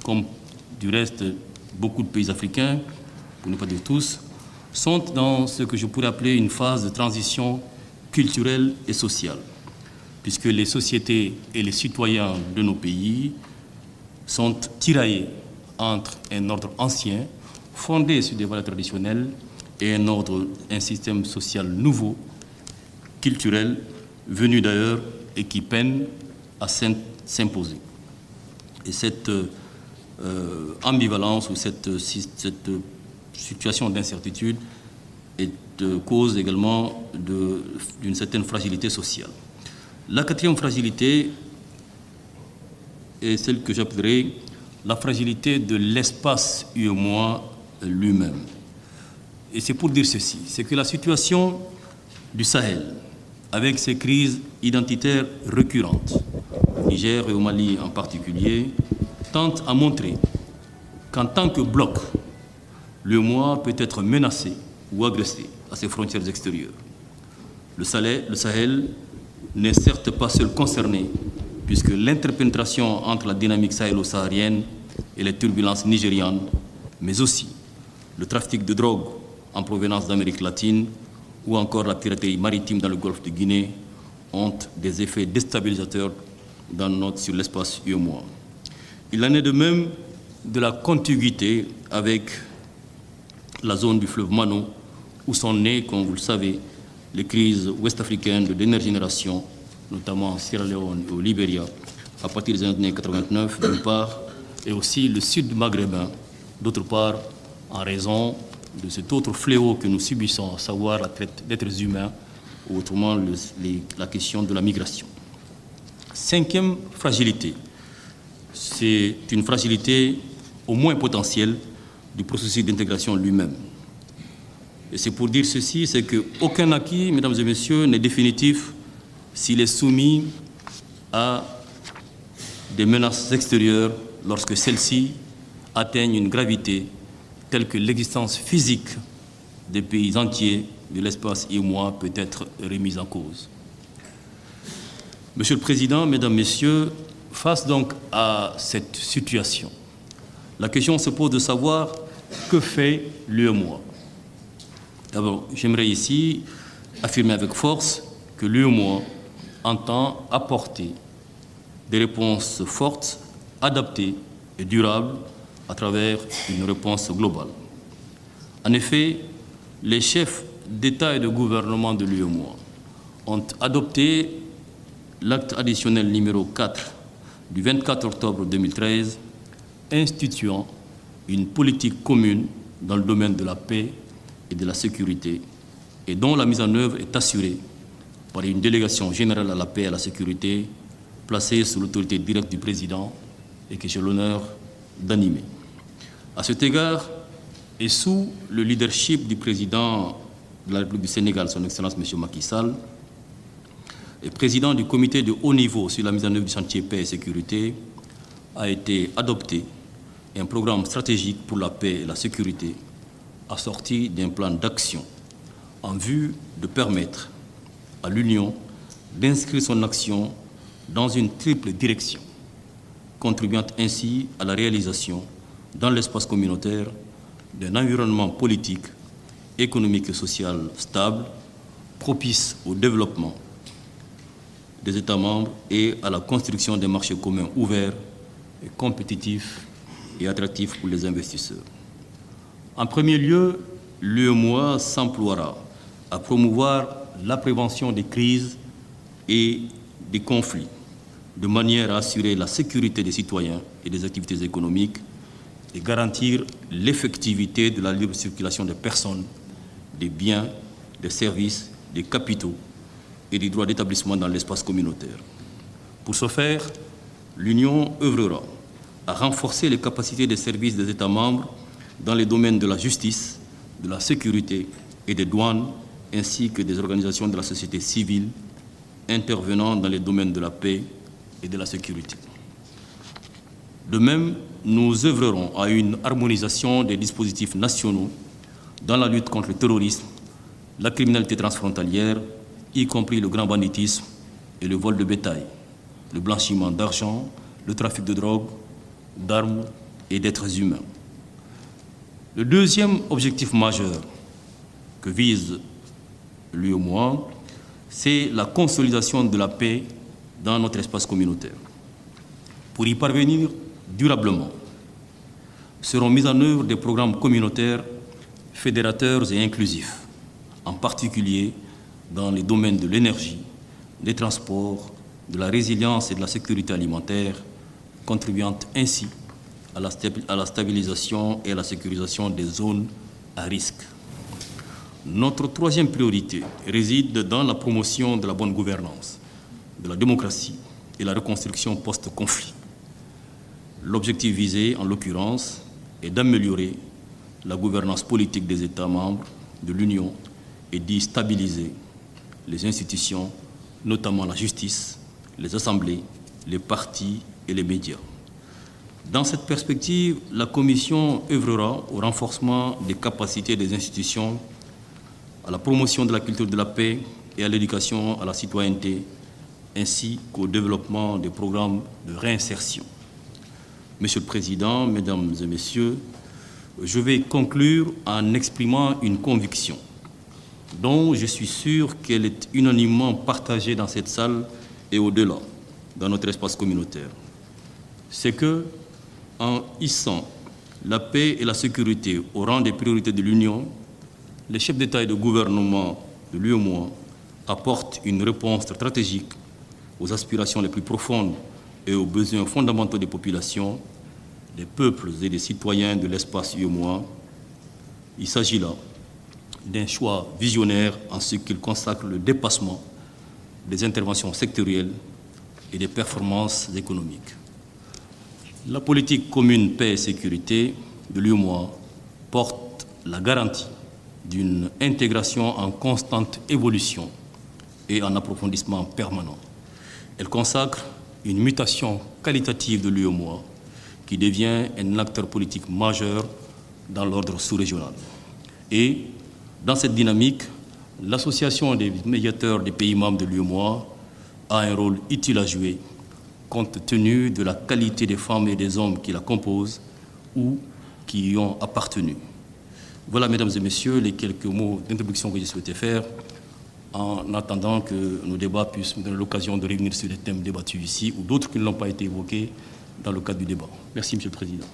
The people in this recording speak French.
comme du reste beaucoup de pays africains, pour ne pas dire tous, sont dans ce que je pourrais appeler une phase de transition culturelle et sociale, puisque les sociétés et les citoyens de nos pays sont tiraillés entre un ordre ancien, fondé sur des valeurs traditionnelles, et un système social nouveau, culturel, venu d'ailleurs et qui peine à s'imposer. Et cette ambivalence ou cette situation d'incertitude est cause également d'une certaine fragilité sociale. La quatrième fragilité est celle que j'appellerais la fragilité de l'espace UEMOA lui-même. Et c'est pour dire ceci, c'est que la situation du Sahel, avec ses crises identitaires récurrentes, au Niger et au Mali en particulier, tente à montrer qu'en tant que bloc, l'UEMOA peut être menacé ou agressé à ses frontières extérieures. Le Sahel n'est certes pas seul concerné, puisque l'interpénétration entre la dynamique sahélo-saharienne et les turbulences nigérianes, mais aussi le trafic de drogue en provenance d'Amérique latine ou encore la piraterie maritime dans le golfe de Guinée ont des effets déstabilisateurs sur l'espace UEMOA. Il en est de même de la contiguïté avec la zone du fleuve Mano, où sont nées, comme vous le savez, les crises ouest-africaines de dernière génération, notamment en Sierra Leone et au Libéria, à partir des années 89, d'une part, et aussi le sud maghrébin, d'autre part, en raison de cet autre fléau que nous subissons, à savoir la traite d'êtres humains, ou autrement la question de la migration. Cinquième fragilité, c'est une fragilité au moins potentielle du processus d'intégration lui-même. Et c'est pour dire ceci, c'est qu'aucun acquis, mesdames et messieurs, n'est définitif s'il est soumis à des menaces extérieures lorsque celles-ci atteignent une gravité telle que l'existence physique des pays entiers de l'espace UEMOA peut être remise en cause. Monsieur le Président, Mesdames, Messieurs, face donc à cette situation, la question se pose de savoir que fait l'UEMOA. D'abord, j'aimerais ici affirmer avec force que l'UEMOA entend apporter des réponses fortes, adaptées et durables à travers une réponse globale. En effet, les chefs d'État et de gouvernement de l'UEMOA ont adopté l'acte additionnel numéro 4 du 24 octobre 2013 instituant une politique commune dans le domaine de la paix et de la sécurité et dont la mise en œuvre est assurée par une délégation générale à la paix et à la sécurité placée sous l'autorité directe du président et que j'ai l'honneur d'animer. À cet égard, et sous le leadership du président de la République du Sénégal, son Excellence M. Macky Sall, et président du comité de haut niveau sur la mise en œuvre du chantier paix et sécurité, a été adopté un programme stratégique pour la paix et la sécurité assorti d'un plan d'action en vue de permettre à l'Union d'inscrire son action dans une triple direction, contribuant ainsi à la réalisation dans l'espace communautaire d'un environnement politique, économique et social stable, propice au développement des États membres et à la construction des marchés communs ouverts et compétitifs et attractifs pour les investisseurs. En premier lieu, l'UEMOA s'emploiera à promouvoir la prévention des crises et des conflits, de manière à assurer la sécurité des citoyens et des activités économiques et garantir l'effectivité de la libre circulation des personnes, des biens, des services, des capitaux et des droits d'établissement dans l'espace communautaire. Pour ce faire, l'Union œuvrera à renforcer les capacités des services des États membres dans les domaines de la justice, de la sécurité et des douanes, ainsi que des organisations de la société civile intervenant dans les domaines de la paix et de la sécurité. De même, nous œuvrerons à une harmonisation des dispositifs nationaux dans la lutte contre le terrorisme, la criminalité transfrontalière, y compris le grand banditisme et le vol de bétail, le blanchiment d'argent, le trafic de drogue, d'armes et d'êtres humains. Le deuxième objectif majeur que vise l'UEMOA, c'est la consolidation de la paix dans notre espace communautaire. Pour y parvenir durablement, seront mis en œuvre des programmes communautaires fédérateurs et inclusifs, en particulier dans les domaines de l'énergie, des transports, de la résilience et de la sécurité alimentaire, contribuant ainsi à la stabilisation et à la sécurisation des zones à risque. Notre troisième priorité réside dans la promotion de la bonne gouvernance, de la démocratie et la reconstruction post-conflit. L'objectif visé, en l'occurrence, est d'améliorer la gouvernance politique des États membres de l'Union et d'y stabiliser les institutions, notamment la justice, les assemblées, les partis et les médias. Dans cette perspective, la Commission œuvrera au renforcement des capacités des institutions, à la promotion de la culture de la paix et à l'éducation à la citoyenneté, ainsi qu'au développement des programmes de réinsertion. Monsieur le Président, Mesdames et Messieurs, je vais conclure en exprimant une conviction dont je suis sûr qu'elle est unanimement partagée dans cette salle et au-delà, dans notre espace communautaire. C'est que, en hissant la paix et la sécurité au rang des priorités de l'Union, les chefs d'État et de gouvernement de l'UEMOA apportent une réponse stratégique aux aspirations les plus profondes et aux besoins fondamentaux des populations, des peuples et des citoyens de l'espace UEMOA. Il s'agit là d'un choix visionnaire en ce qu'il consacre le dépassement des interventions sectorielles et des performances économiques. La politique commune paix et sécurité de l'UEMOA porte la garantie d'une intégration en constante évolution et en approfondissement permanent. Elle consacre une mutation qualitative de l'UEMOA qui devient un acteur politique majeur dans l'ordre sous-régional. Et dans cette dynamique, l'association des médiateurs des pays membres de l'UEMOA a un rôle utile à jouer compte tenu de la qualité des femmes et des hommes qui la composent ou qui y ont appartenu. Voilà, Mesdames et Messieurs, les quelques mots d'introduction que je souhaitais faire en attendant que nos débats puissent nous donner l'occasion de revenir sur les thèmes débattus ici ou d'autres qui ne l'ont pas été évoqués dans le cadre du débat. Merci, Monsieur le Président.